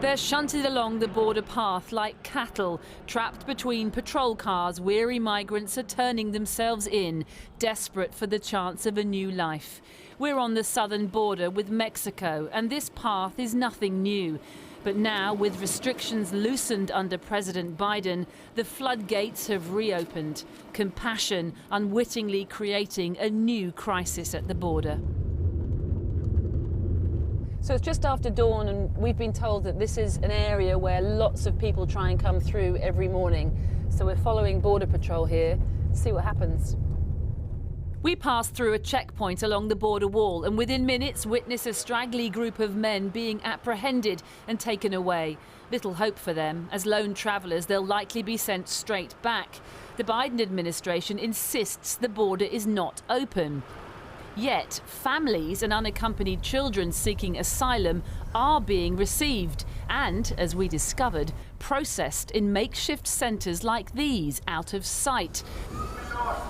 They're shunted along the border path like cattle, trapped between patrol cars. Weary migrants are turning themselves in, desperate for the chance of a new life. We're on the southern border with Mexico, and this path is nothing new. But now, with restrictions loosened under President Biden, the floodgates have reopened. Compassion unwittingly creating a new crisis at the border. So it's just after dawn, and we've been told that this is an area where lots of people try and come through every morning. So we're following Border Patrol here, see what happens. We passed through a checkpoint along the border wall, and within minutes witness a straggly group of men being apprehended and taken away. Little hope for them. As lone travellers, they'll likely be sent straight back. The Biden administration insists the border is not open. Yet, families and unaccompanied children seeking asylum are being received and, as we discovered, processed in makeshift centres like these, out of sight.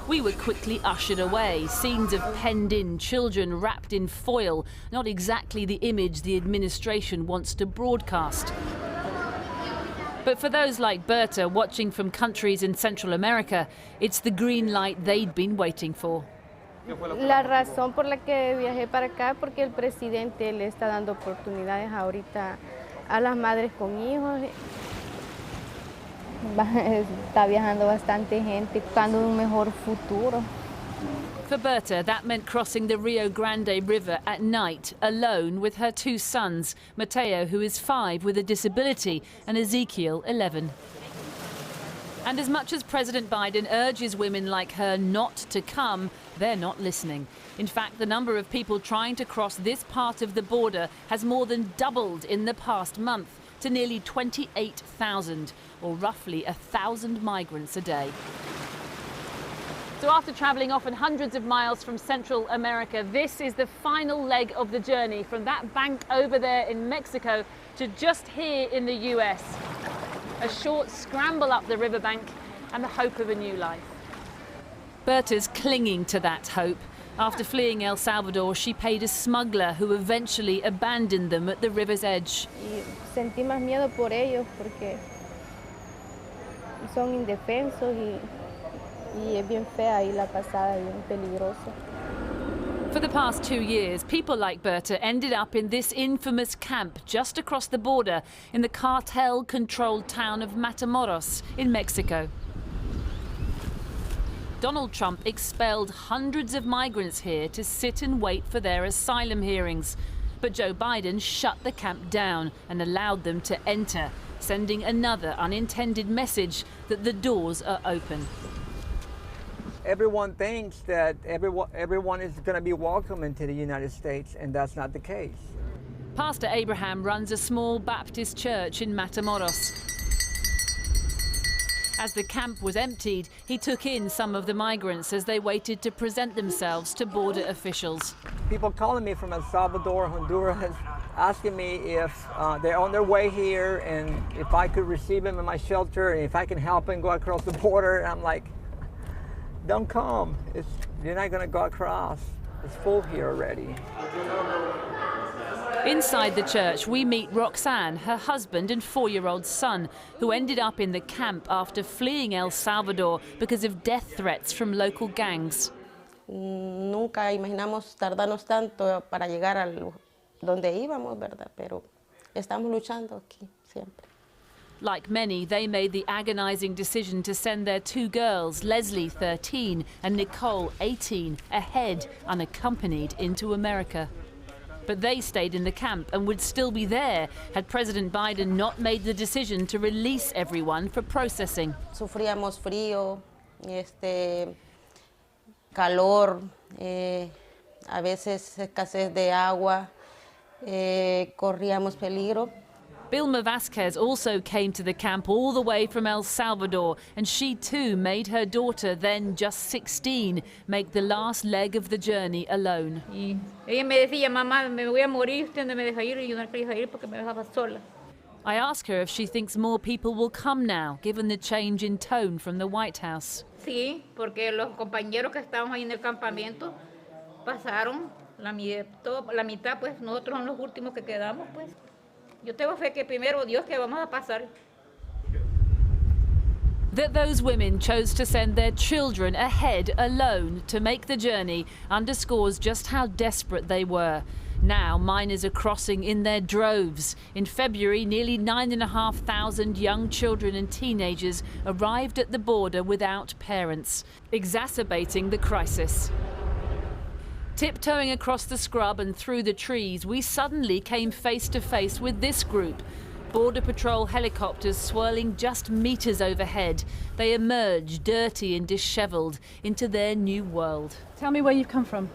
We were quickly ushered away, scenes of penned-in children wrapped in foil, not exactly the image the administration wants to broadcast. But for those like Berta watching from countries in Central America, it's the green light they'd been waiting for. La razón por la que viajé para acá porque el presidente le está dando oportunidades ahorita a las madres con hijos. Está viajando bastante gente buscando un mejor futuro. For Berta, that meant crossing the Rio Grande River at night, alone with her two sons, Mateo, who is 5 with a disability, and Ezekiel, 11. And as much as President Biden urges women like her not to come, they're not listening. In fact, the number of people trying to cross this part of the border has more than doubled in the past month to nearly 28,000, or roughly 1,000 migrants a day. So after travelling often hundreds of miles from Central America, this is the final leg of the journey from that bank over there in Mexico to just here in the US. A short scramble up the riverbank and the hope of a new life. Berta's clinging to that hope. After fleeing El Salvador, she paid a smuggler who eventually abandoned them at the river's edge. Y sentí más miedo por ellos porque son indefensos y es bien fea ahí la pasada, bien peligroso. For the past 2 years, people like Berta ended up in this infamous camp just across the border in the cartel-controlled town of Matamoros in Mexico. Donald Trump expelled hundreds of migrants here to sit and wait for their asylum hearings. But Joe Biden shut the camp down and allowed them to enter, sending another unintended message that the doors are open. Everyone thinks that everyone is going to be welcome into the United States, and that's not the case. Pastor Abraham runs a small Baptist church in Matamoros. As the camp was emptied, he took in some of the migrants as they waited to present themselves to border officials. People calling me from El Salvador, Honduras, asking me if they're on their way here and if I could receive them in my shelter and if I can help them go across the border. And I'm like, don't come. You're not going to go across. It's full here already. Inside the church, we meet Roxanne, her husband and 4-year-old son, who ended up in the camp after fleeing El Salvador because of death threats from local gangs. Nunca imaginamos tardarnos tanto para llegar a donde íbamos, ¿verdad? Pero estamos luchando aquí siempre. Like many, they made the agonizing decision to send their 2 girls, Leslie, 13, and Nicole, 18, ahead, unaccompanied, into America. But they stayed in the camp and would still be there had President Biden not made the decision to release everyone for processing. Sufríamos frío, calor, a veces escasez de agua, corríamos peligro. Bilma Vasquez also came to the camp all the way from El Salvador, and she too made her daughter, then just 16, make the last leg of the journey alone. Y ella me decía, mamá, me voy a morir, usted no me deja ir, y yo no quería ir porque me dejaba sola. I ask her if she thinks more people will come now, given the change in tone from the White House. Sí, porque los compañeros que estábamos ahí en el campamento pasaron la mitad, pues nosotros somos los últimos que quedamos, pues. Yo tengo fe que primero Dios que vamos a pasar. That those women chose to send their children ahead alone to make the journey underscores just how desperate they were. Now miners are crossing in their droves. In February, nearly 9,500 young children and teenagers arrived at the border without parents, exacerbating the crisis. Tiptoeing across the scrub and through the trees, we suddenly came face to face with this group. Border Patrol helicopters swirling just meters overhead. They emerge, dirty and dishevelled, into their new world. Tell me where you've come from.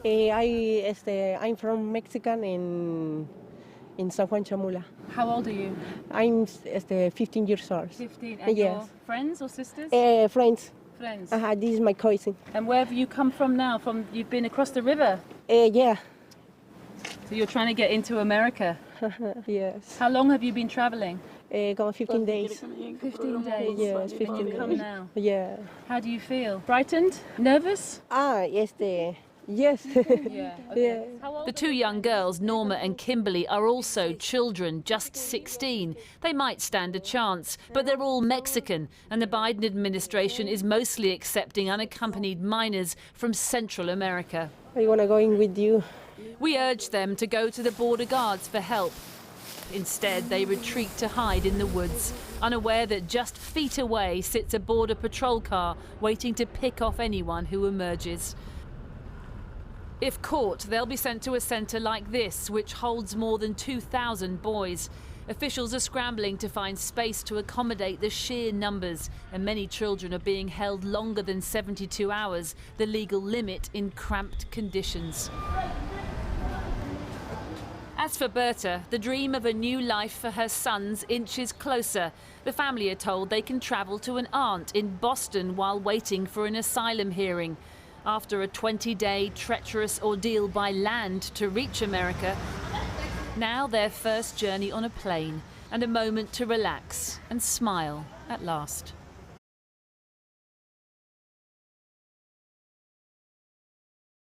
I'm from Mexican in San Juan Chamula. How old are you? I'm 15 years old. 15. And Yes. your friends or sisters? Friends. Friends. This is my cousin. And where have you come from now? You've been across the river? Yeah. So you're trying to get into America? Yes. How long have you been travelling? Gone 15 days. 15 days. Yes, 15 And you've come days. now. Yeah. How do you feel? Frightened? Nervous? Yes. Yeah. Yeah. The two young girls, Norma and Kimberly, are also children, just 16. They might stand a chance, but they're all Mexican, and the Biden administration is mostly accepting unaccompanied minors from Central America. I want to go in with you. We urge them to go to the border guards for help. Instead, they retreat to hide in the woods, unaware that just feet away sits a border patrol car waiting to pick off anyone who emerges. If caught, they'll be sent to a centre like this, which holds more than 2,000 boys. Officials are scrambling to find space to accommodate the sheer numbers, and many children are being held longer than 72 hours, the legal limit, in cramped conditions. As for Berta, the dream of a new life for her sons inches closer. The family are told they can travel to an aunt in Boston while waiting for an asylum hearing. After a 20-day treacherous ordeal by land to reach America, now their first journey on a plane and a moment to relax and smile at last.